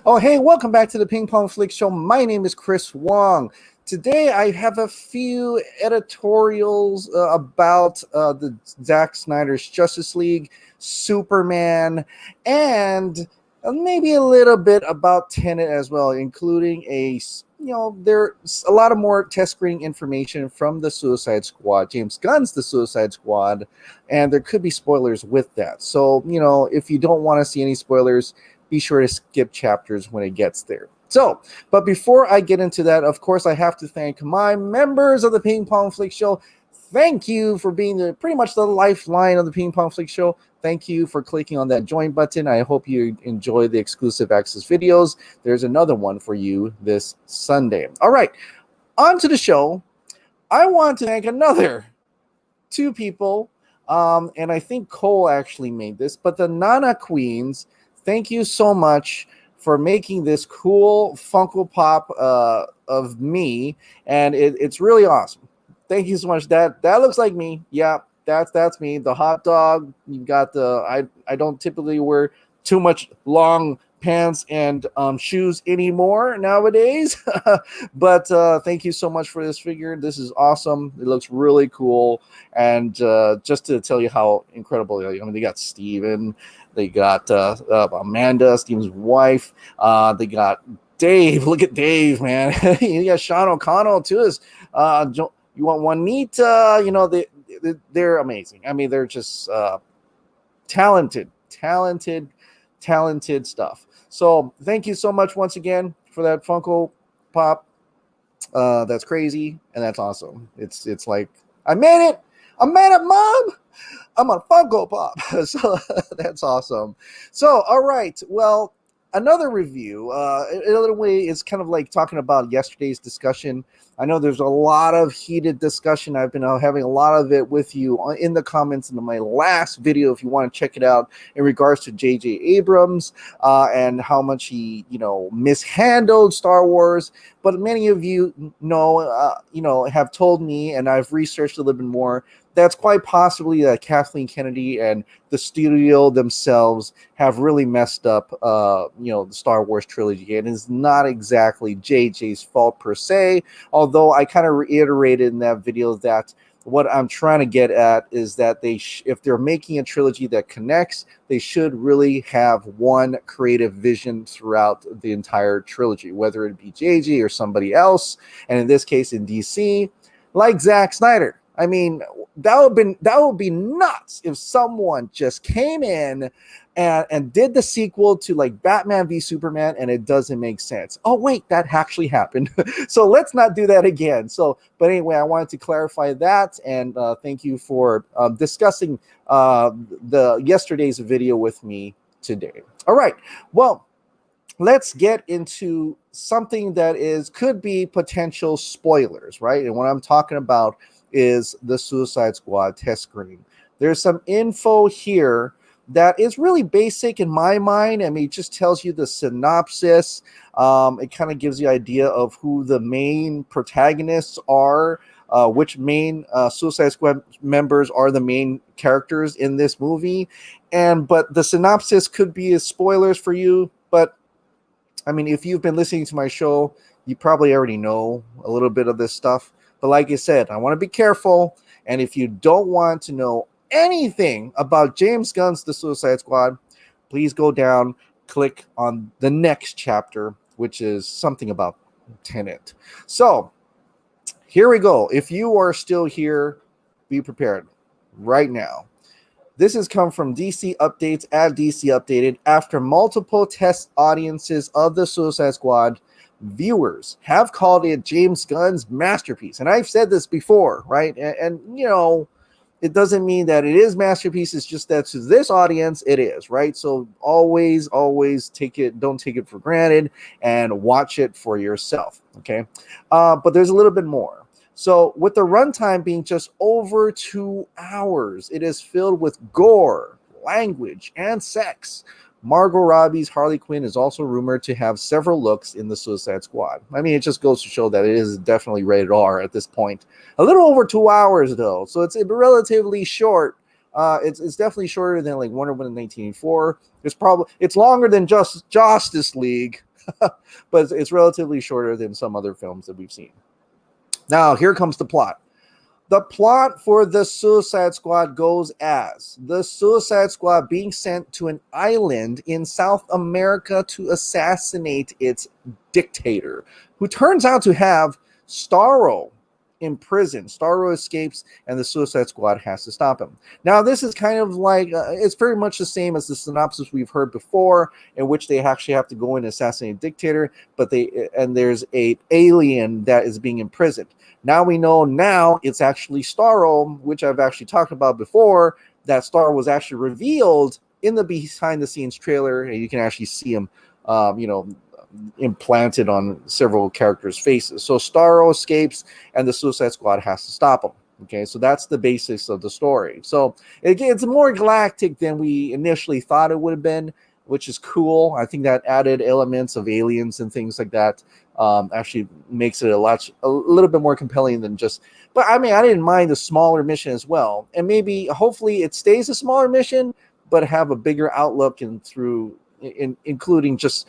Oh, hey, welcome back to the Ping Pong Flix Show. My name is Chris Wong. Today, I have a few editorials about the Zack Snyder's Justice League, Superman, and maybe a little bit about Tenet as well, including there's a lot of more test screening information from the Suicide Squad, James Gunn's The Suicide Squad, and there could be spoilers with that. So, if you don't want to see any spoilers, be sure to skip chapters when it gets there. So, but before I get into that, of course, I have to thank my members of the Ping Pong Flix Show. Thank you for being pretty much the lifeline of the Ping Pong Flix Show. Thank you for clicking on that join button. I hope you enjoy the exclusive access videos. There's another one for you this Sunday. All right, on to the show. I want to thank another two people, and I think Cole actually made this, but the Nana Queens. Thank you so much for making this cool Funko Pop of me, and it's really awesome. Thank you so much. That looks like me. Yeah, that's me. The hot dog. You got the. I don't typically wear too much long pants and shoes anymore nowadays, but thank you so much for this figure. This is awesome. It looks really cool, and just to tell you how incredible. They got Steven. They got Amanda, Steven's wife. They got Dave. Look at Dave, man. You got Sean O'Connell too. You want Juanita? They're amazing. I mean, they're just talented stuff. So thank you so much once again for that Funko Pop. That's crazy and that's awesome. It's like I made it, Mom. I'm on Funko Pop. So that's awesome. So, all right. Well, another review, in a little way, is kind of like talking about yesterday's discussion. I know there's a lot of heated discussion. I've been having a lot of it with you in the comments in my last video, if you want to check it out, in regards to J.J. Abrams and how much he, mishandled Star Wars. But many of you have told me, and I've researched a little bit more, that's quite possibly that Kathleen Kennedy and the studio themselves have really messed up, the Star Wars trilogy. And it's not exactly JJ's fault per se, although I kind of reiterated in that video that what I'm trying to get at is that if they're making a trilogy that connects, they should really have one creative vision throughout the entire trilogy, whether it be JJ or somebody else. And in this case, in DC, like Zack Snyder. I mean, that would be nuts if someone just came in and did the sequel to like Batman v Superman and it doesn't make sense. Oh wait, that actually happened. So let's not do that again. But anyway, I wanted to clarify that, and thank you for discussing the yesterday's video with me today. All right, well, let's get into something that could be potential spoilers, right? And what I'm talking about is the Suicide Squad test screening. There's some info here that is really basic in my mind. I mean, it just tells you the synopsis. It kind of gives you an idea of who the main protagonists are, which main Suicide Squad members are the main characters in this movie. But the synopsis could be as spoilers for you. But I mean, if you've been listening to my show, you probably already know a little bit of this stuff. But like I said, I want to be careful. And if you don't want to know anything about James Gunn's The Suicide Squad, please go down, click on the next chapter, which is something about Tenet. So here we go. If you are still here, be prepared right now. This has come from DC Updates at DC Updated. After multiple test audiences of The Suicide Squad, viewers have called it James Gunn's masterpiece. And I've said this before, right? And it doesn't mean that it is masterpiece. It's just that to this audience, it is, right? So always don't take it for granted and watch it for yourself, okay? But there's a little bit more. So with the runtime being just over 2 hours, it is filled with gore, language, and sex. Margot Robbie's Harley Quinn is also rumored to have several looks in the Suicide Squad. I mean, it just goes to show that it is definitely rated R at this point. A little over 2 hours, though, so it's relatively short. It's definitely shorter than like Wonder Woman in 1984. It's longer than Justice League. but it's relatively shorter than some other films that we've seen. Now, here comes the plot. The plot for the Suicide Squad goes as the Suicide Squad being sent to an island in South America to assassinate its dictator, who turns out to have Starro in prison. Starro escapes, and the Suicide Squad has to stop him. Now, this is kind of like, it's very much the same as the synopsis we've heard before, in which they actually have to go and assassinate a dictator, but there's a alien that is being imprisoned. Now we know it's actually Starro, which I've actually talked about before, that Starro was actually revealed in the behind-the-scenes trailer, and you can actually see him, implanted on several characters' faces. So Starro escapes, and the Suicide Squad has to stop him. Okay, so that's the basis of the story. So it's more galactic than we initially thought it would have been, which is cool. I think that added elements of aliens and things like that actually makes it a little bit more compelling than just. But I mean, I didn't mind the smaller mission as well, and maybe hopefully it stays a smaller mission, but have a bigger outlook including just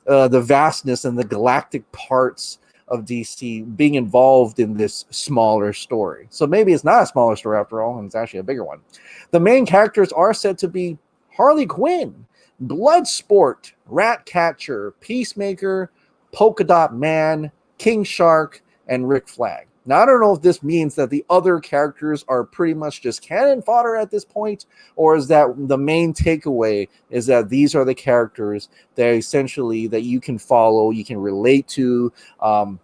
the vastness and the galactic parts of DC being involved in this smaller story. So maybe it's not a smaller story after all, and it's actually a bigger one. The main characters are said to be Harley Quinn, Bloodsport, Ratcatcher, Peacemaker, Polka Dot Man, King Shark, and Rick Flag. Now, I don't know if this means that the other characters are pretty much just cannon fodder at this point, or is that the main takeaway is that these are the characters that essentially that you can follow, you can relate to, and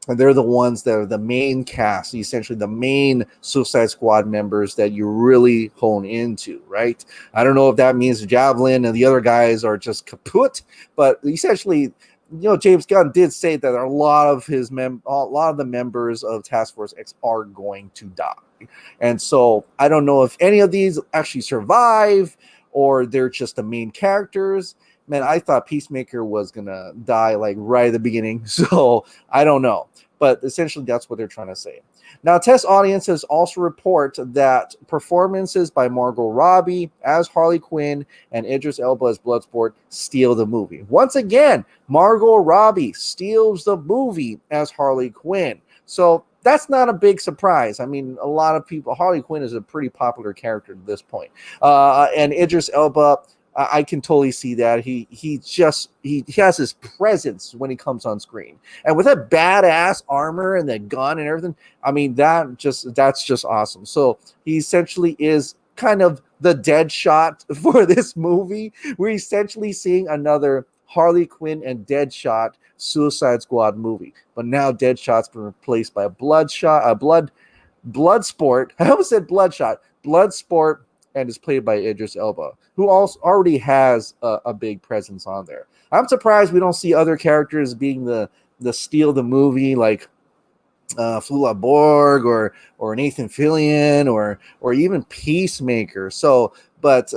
they're the ones that are the main cast, essentially the main Suicide Squad members that you really hone into, right? I don't know if that means Javelin and the other guys are just kaput, but essentially, James Gunn did say that a lot of the members of Task Force X are going to die. And so I don't know if any of these actually survive or they're just the main characters. Man, I thought Peacemaker was going to die like right at the beginning. So I don't know. But essentially, that's what they're trying to say. Now, test audiences also report that performances by Margot Robbie as Harley Quinn and Idris Elba as Bloodsport steal the movie. Once again, Margot Robbie steals the movie as Harley Quinn. So that's not a big surprise. I mean, a lot of people, Harley Quinn is a pretty popular character at this point. And Idris Elba, I can totally see that. He has his presence when he comes on screen, and with that badass armor and that gun and everything, I mean that's just awesome. So he essentially is kind of the Deadshot for this movie. We're essentially seeing another Harley Quinn and Deadshot Suicide Squad movie, but now Deadshot's been replaced by Bloodsport. I almost said Bloodshot. Bloodsport. And is played by Idris Elba, who also already has a big presence on there. I'm surprised we don't see other characters being the steal the movie, like Flula Borg or Nathan Fillion or even Peacemaker. So, but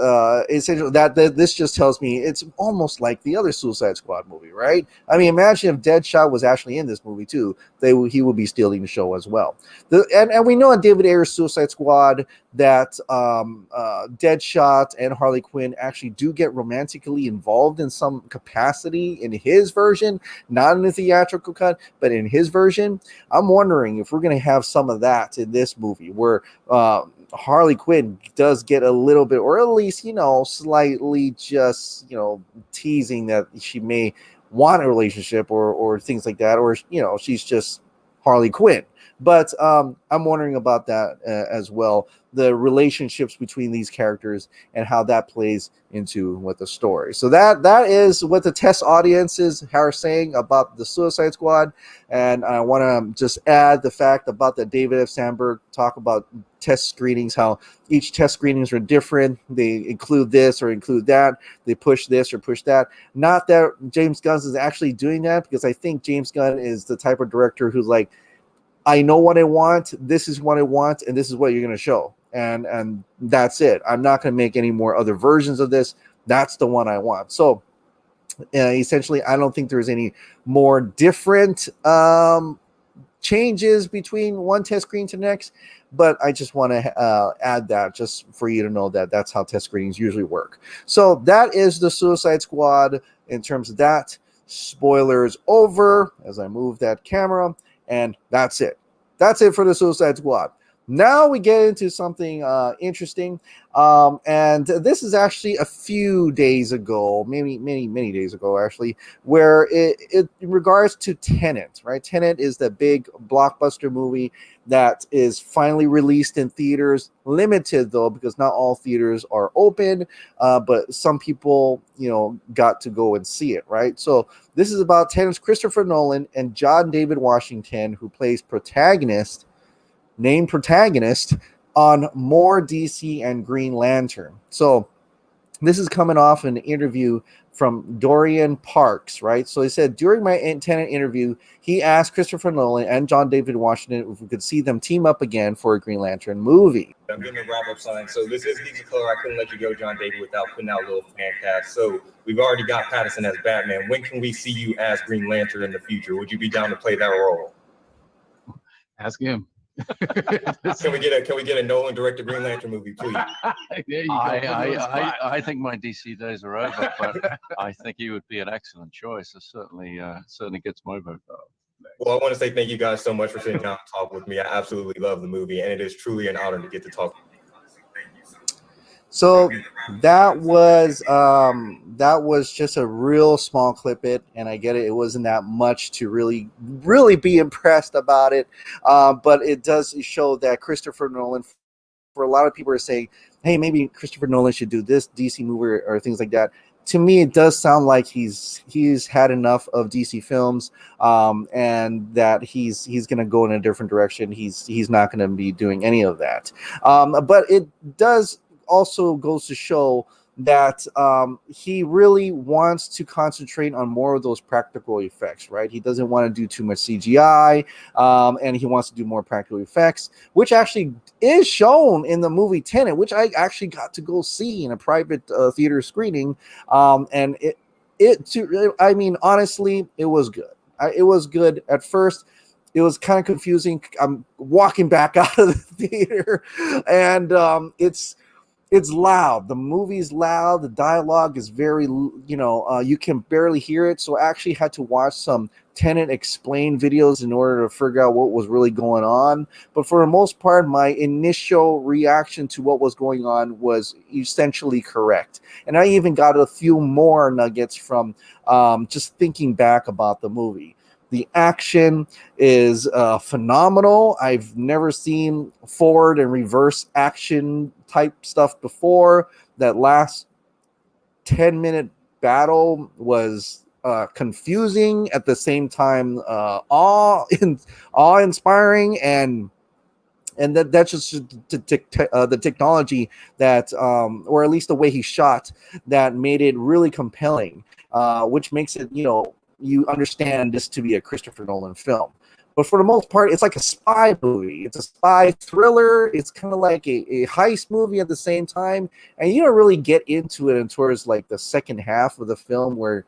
essentially that this just tells me it's almost like the other Suicide Squad movie, right? I mean, imagine if Deadshot was actually in this movie too. He would be stealing the show as well. And we know in David Ayer's Suicide Squad that Deadshot and Harley Quinn actually do get romantically involved in some capacity in his version, not in the theatrical cut, but in his version. I'm wondering if we're going to have some of that in this movie where Harley Quinn does get a little bit, or at least, slightly just, teasing that she may want a relationship or things like that, or, she's just Harley Quinn. But I'm wondering about that as well, the relationships between these characters and how that plays into with the story. So that is what the test audiences are saying about the Suicide Squad. And I want to just add the fact about the David F. Sandberg talk about test screenings, how each test screenings are different. They include this or include that. They push this or push that. Not that James Gunn is actually doing that, because I think James Gunn is the type of director who's like, I know what I want. This is what I want, and this is what you're going to show. And that's it. I'm not going to make any more other versions of this. That's the one I want. So essentially, I don't think there's any more different changes between one test screen to the next. But I just want to add that just for you to know that that's how test screenings usually work. So that is the Suicide Squad in terms of that. Spoilers over as I move that camera, and that's it. That's it for the Suicide Squad. Now we get into something interesting, and this is actually a few days ago, maybe many days ago, actually, where it in regards to Tenet, right? Tenet is the big blockbuster movie that is finally released in theaters, limited though, because not all theaters are open, but some people, got to go and see it, right? So this is about Tenet's Christopher Nolan and John David Washington, who plays named protagonist on more DC and Green Lantern. So this is coming off an interview from Dorian Parks, right? So he said, during my Tenet interview, he asked Christopher Nolan and John David Washington if we could see them team up again for a Green Lantern movie. I'm getting a wrap-up sign. So this is DC Color. I couldn't let you go, John David, without putting out a little fan cast. So we've already got Pattinson as Batman. When can we see you as Green Lantern in the future? Would you be down to play that role? Ask him. Can we get a Nolan directed Green Lantern movie, please? There you go. I think my DC days are over, but I think he would be an excellent choice. It certainly gets my vote. Well, I want to say thank you guys so much for sitting down to talk with me. I absolutely love the movie, and it is truly an honor to get to talk. So that was just a real small clip and I get it. It wasn't that much to really be impressed about it. But it does show that Christopher Nolan, for a lot of people are saying, hey, maybe Christopher Nolan should do this DC movie or things like that. To me, it does sound like he's had enough of DC films, and that he's going to go in a different direction. He's not going to be doing any of that. But it does also goes to show that he really wants to concentrate on more of those practical effects, right? He doesn't want to do too much CGI, and he wants to do more practical effects, which actually is shown in the movie Tenet, which I actually got to go see in a private theater screening, and honestly, it was good. It was good at first. It was kind of confusing. I'm walking back out of the theater, and it's loud. The movie's loud. The dialogue is very, you can barely hear it. So I actually had to watch some Tenet explain videos in order to figure out what was really going on. But for the most part, my initial reaction to what was going on was essentially correct. And I even got a few more nuggets from just thinking back about the movie. The action is phenomenal. I've never seen forward and reverse action type stuff before. That last 10-minute battle was confusing, at the same time awe-inspiring, and that's just the technology that, or at least the way he shot, that made it really compelling, which makes it, you understand this to be a Christopher Nolan film. But for the most part, it's like a spy movie. It's a spy thriller. It's kind of like a heist movie at the same time. And you don't really get into it towards like the second half of the film where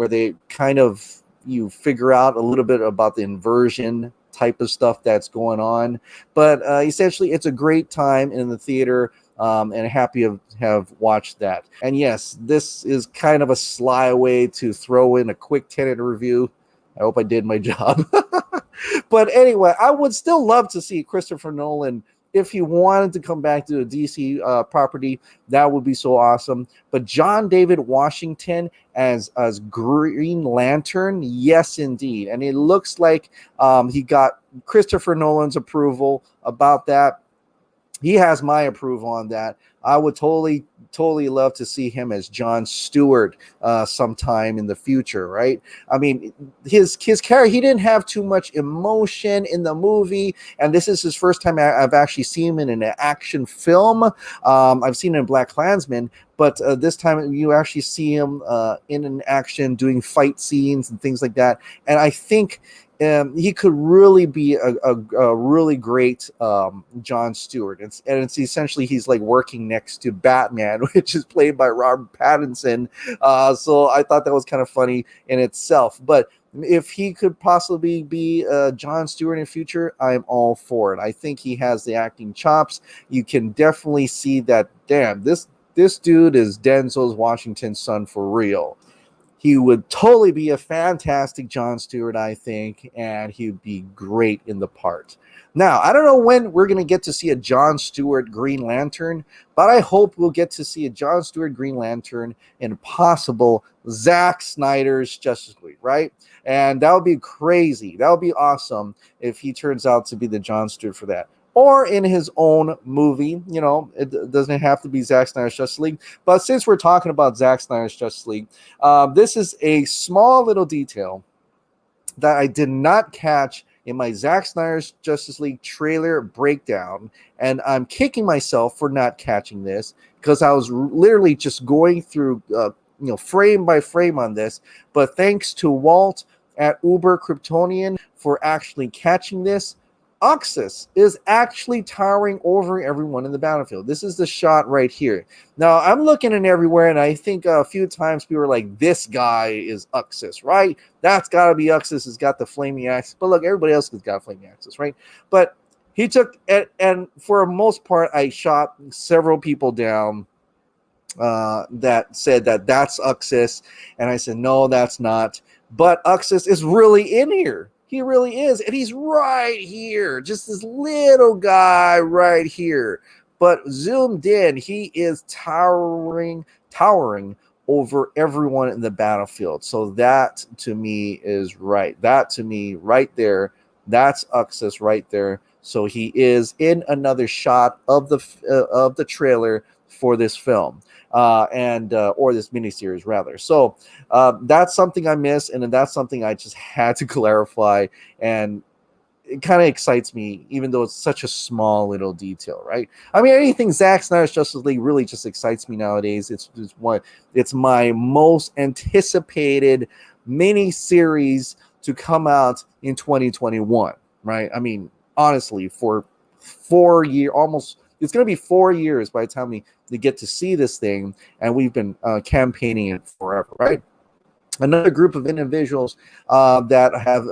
they kind of, you figure out a little bit about the inversion type of stuff that's going on. But essentially, it's a great time in the theater. And happy to have watched that. And yes, this is kind of a sly way to throw in a quick Tenet review. I hope I did my job. But anyway, I would still love to see Christopher Nolan. If he wanted to come back to the DC property, that would be so awesome. But John David Washington as Green Lantern, yes, indeed. And it looks like he got Christopher Nolan's approval about that. He has my approval on that. I would totally love to see him as John Stewart sometime in the future, right? I mean, his character, he didn't have too much emotion in the movie, and this is his first time I've actually seen him in an action film. I've seen him in BlacKkKlansman, but this time you actually see him in an action, doing fight scenes and things like that. And I think he could really be a really great John Stewart. And it's essentially, he's like working next to Batman, which is played by Robert Pattinson. So I thought that was kind of funny in itself. But if he could possibly be John Stewart in the future, I'm all for it. I think he has the acting chops. You can definitely see that, damn, this dude is Denzel Washington's son for real. He would totally be a fantastic Jon Stewart, I think, and he'd be great in the part. Now, I don't know when we're going to get to see a Jon Stewart Green Lantern, but I hope we'll get to see a Jon Stewart Green Lantern in possible Zack Snyder's Justice League, right? And that would be crazy. That would be awesome if he turns out to be the Jon Stewart for that. Or in his own movie, you know, it doesn't have to be Zack Snyder's Justice League. But since we're talking about Zack Snyder's Justice League, this is a small little detail that I did not catch in my Zack Snyder's Justice League trailer breakdown, and I'm kicking myself for not catching this because I was literally just going through, frame by frame on this. But thanks to Walt at Uber Kryptonian for actually catching this, Oxus is actually towering over everyone in the battlefield. This is the shot right here. Now, I'm looking in everywhere, and I think a few times people were like, this guy is Oxus, right? That's got to be Oxus. It's got the flaming axe. But look, everybody else has got a flaming axis, right? But he took, and for the most part, I shot several people down that said that that's Oxus. And I said, no, that's not. But Oxus is really in here. He really is. And he's right here. Just this little guy right here. But zoomed in, he is towering over everyone in the battlefield. So that to me is right. That to me right there, that's Oxus right there. So he is in another shot of the trailer for this film. Or this miniseries rather. So that's something I missed, and that's something I just had to clarify, and it kind of excites me, even though it's such a small little detail, right? I mean, anything Zack Snyder's Justice League really just excites me nowadays. It's my most anticipated miniseries to come out in 2021, right? I mean, honestly, for 4 years, almost. It's going to be 4 years by the time we get to see this thing, and we've been campaigning it forever, right? Another group of individuals that have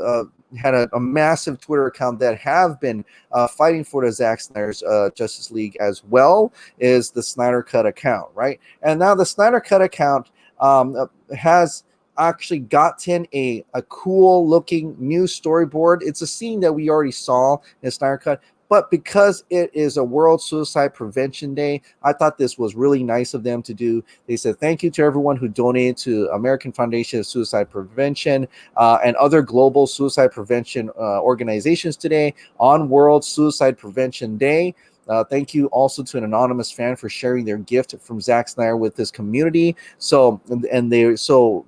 had a massive Twitter account that have been fighting for the Zack Snyder's Justice League as well is the Snyder Cut account, right? And now the Snyder Cut account has actually gotten a cool looking new storyboard. It's a scene that we already saw in Snyder Cut, but because it is a World Suicide Prevention Day, I thought this was really nice of them to do. They said thank you to everyone who donated to American Foundation of Suicide Prevention and other global suicide prevention organizations today on World Suicide Prevention Day. Thank you also to an anonymous fan for sharing their gift from Zack Snyder with this community. So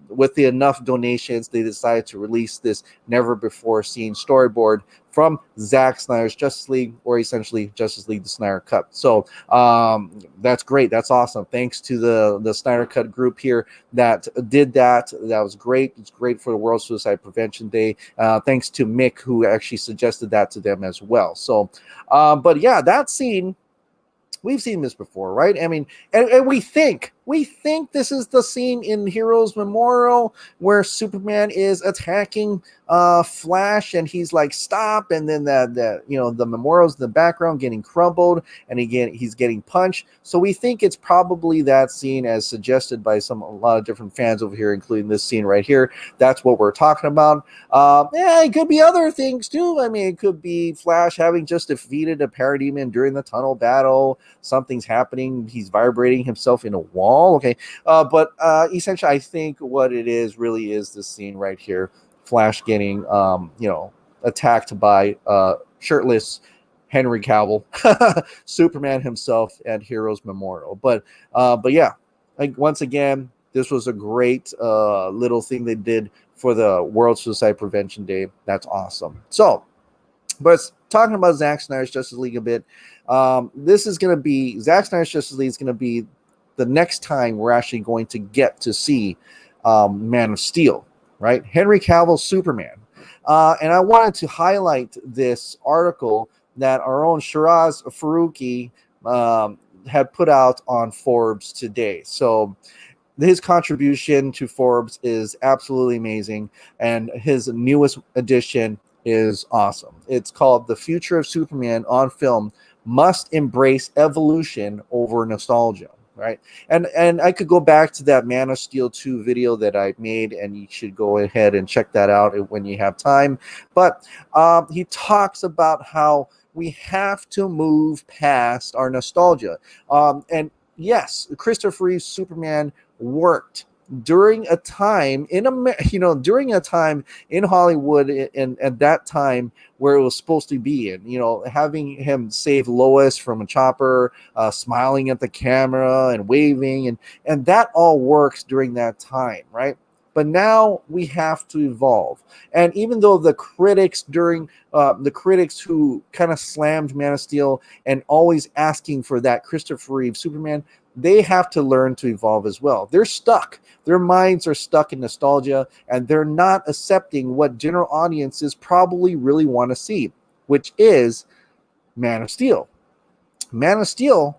with the enough donations, they decided to release this never before seen storyboard from Zack Snyder's Justice League, or essentially Justice League the Snyder Cut. So that's great. That's awesome. Thanks to the Snyder Cut group here that did that. That was great. It's great for the World Suicide Prevention Day. Thanks to Mick, who actually suggested that to them as well. So, but yeah, that scene, we've seen this before, right? I mean, and we think this is the scene in Heroes Memorial where Superman is attacking Flash, and he's like, stop, and then the memorial's in the background getting crumbled, and again he's getting punched. So we think it's probably that scene as suggested by a lot of different fans over here, including this scene right here. That's what we're talking about. It could be other things too. I mean, it could be Flash having just defeated a parademon during the tunnel battle. Something's happening. He's vibrating himself in a wall. Okay. But essentially, I think what it is really is this scene right here. Flash getting, attacked by shirtless Henry Cavill, Superman himself at Heroes Memorial. But yeah, like once again, this was a great little thing they did for the World Suicide Prevention Day. That's awesome. So, but talking about Zack Snyder's Justice League a bit, this is going to be Zack Snyder's Justice League is going to be the next time we're actually going to get to see Man of Steel, right? Henry Cavill's Superman. And I wanted to highlight this article that our own Shiraz Faruqi had put out on Forbes today. So his contribution to Forbes is absolutely amazing, and his newest edition is awesome. It's called The Future of Superman on Film Must Embrace Evolution Over Nostalgia. right? And I could go back to that Man of Steel 2 video that I made, and you should go ahead and check that out when you have time. But he talks about how we have to move past our nostalgia. And yes, Christopher Reeve's Superman worked during a time in during a time in Hollywood and at that time where it was supposed to be in, having him save Lois from a chopper, smiling at the camera and waving, and that all works during that time, right? But now we have to evolve. And even though the critics who kind of slammed Man of Steel and always asking for that Christopher Reeve Superman, they have to learn to evolve as well. They're stuck. Their minds are stuck in nostalgia, and they're not accepting what general audiences probably really want to see, which is Man of Steel. Man of Steel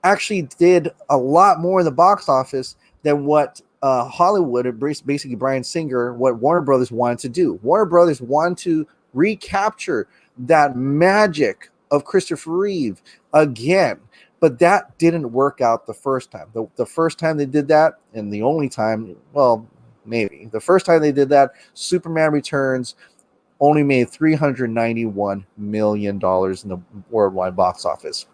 actually did a lot more in the box office than what Hollywood, basically Bryan Singer, what Warner Brothers wanted to do. Warner Brothers wanted to recapture that magic of Christopher Reeve again. But that didn't work out the first time. The first time they did that, and the only time, well, maybe, the first time they did that, Superman Returns only made $391 million in the worldwide box office.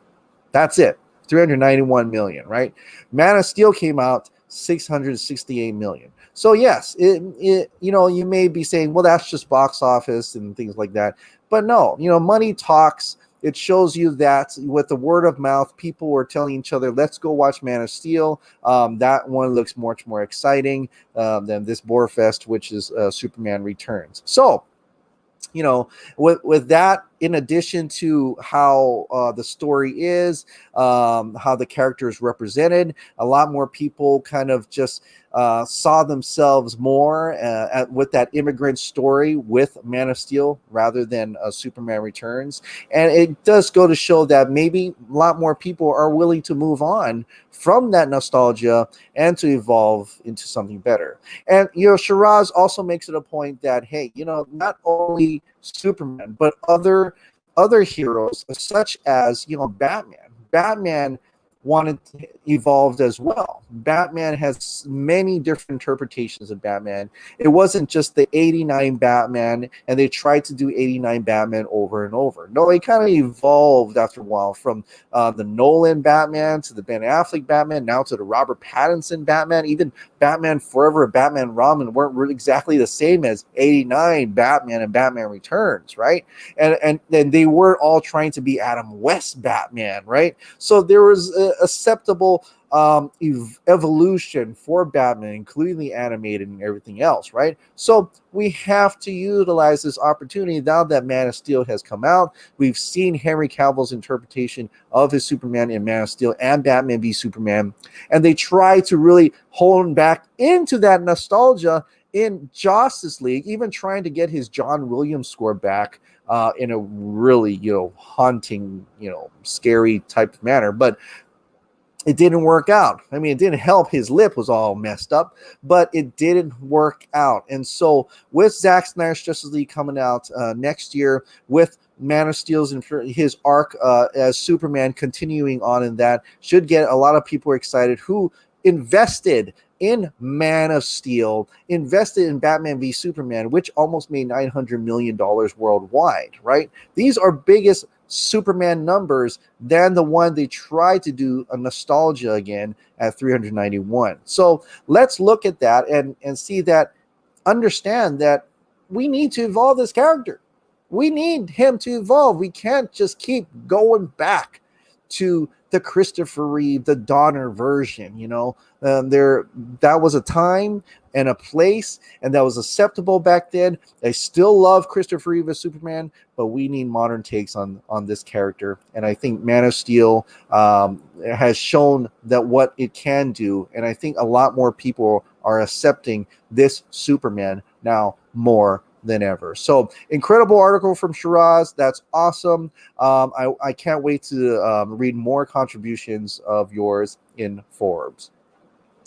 That's it. $391 million, right? Man of Steel came out $668 million. So yes, you may be saying, well, that's just box office and things like that. But no, money talks. It shows you that with the word of mouth, people were telling each other, let's go watch Man of Steel. That one looks much more exciting than this Borefest, which is Superman Returns. So, with that, in addition to how the story is, how the character is represented, a lot more people kind of just saw themselves more with that immigrant story with Man of Steel rather than Superman Returns. And it does go to show that maybe a lot more people are willing to move on from that nostalgia and to evolve into something better. And, Shiraz also makes it a point that, hey, not only Superman, but other heroes such as, Batman evolved as well. Batman has many different interpretations of Batman. It wasn't just the 89 Batman, and they tried to do 89 Batman over and over. No, it kind of evolved after a while from the Nolan Batman to the Ben Affleck Batman, now to the Robert Pattinson Batman. Even Batman Forever and Batman Robin weren't really exactly the same as 89 Batman and Batman Returns, right? And they were all trying to be Adam West Batman, right? So there was acceptable evolution for Batman, including the animated and everything else, right? So we have to utilize this opportunity now that Man of Steel has come out. We've seen Henry Cavill's interpretation of his Superman in Man of Steel and Batman v Superman, and they try to really hone back into that nostalgia in Justice League, even trying to get his John Williams score back in a really, haunting, scary type of manner. But it didn't work out. I mean, it didn't help. His lip was all messed up, but it didn't work out. And so with Zack Snyder's Justice League coming out next year, with Man of Steel's and his arc as Superman continuing on in that, should get a lot of people excited who invested in Man of Steel, invested in Batman v Superman, which almost made $900 million worldwide, right? These are biggest Superman numbers than the one they tried to do a nostalgia again at 391. So let's look at that and see that, understand that we need to evolve this character. We need him to evolve. We can't just keep going back to the Christopher Reeve, the Donner version. That was a time and a place, and that was acceptable back then. I still love Christopher Reeve as Superman, but we need modern takes on this character. And I think Man of Steel has shown that what it can do, and I think a lot more people are accepting this Superman now more than ever. So incredible article from Shiraz. That's awesome. I can't wait to read more contributions of yours in Forbes.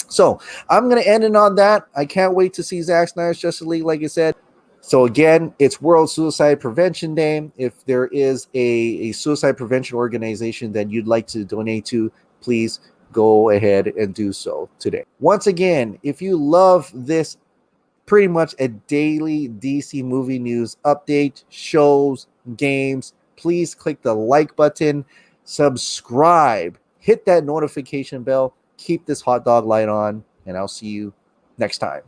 So I'm going to end it on that. I can't wait to see Zack Snyder's Justice League, like I said. So again, it's World Suicide Prevention Day. If there is a suicide prevention organization that you'd like to donate to, please go ahead and do so today. Once again, if you love this pretty much a daily DC movie news update, shows, games, please click the like button, subscribe, hit that notification bell, keep this hot dog light on, and I'll see you next time.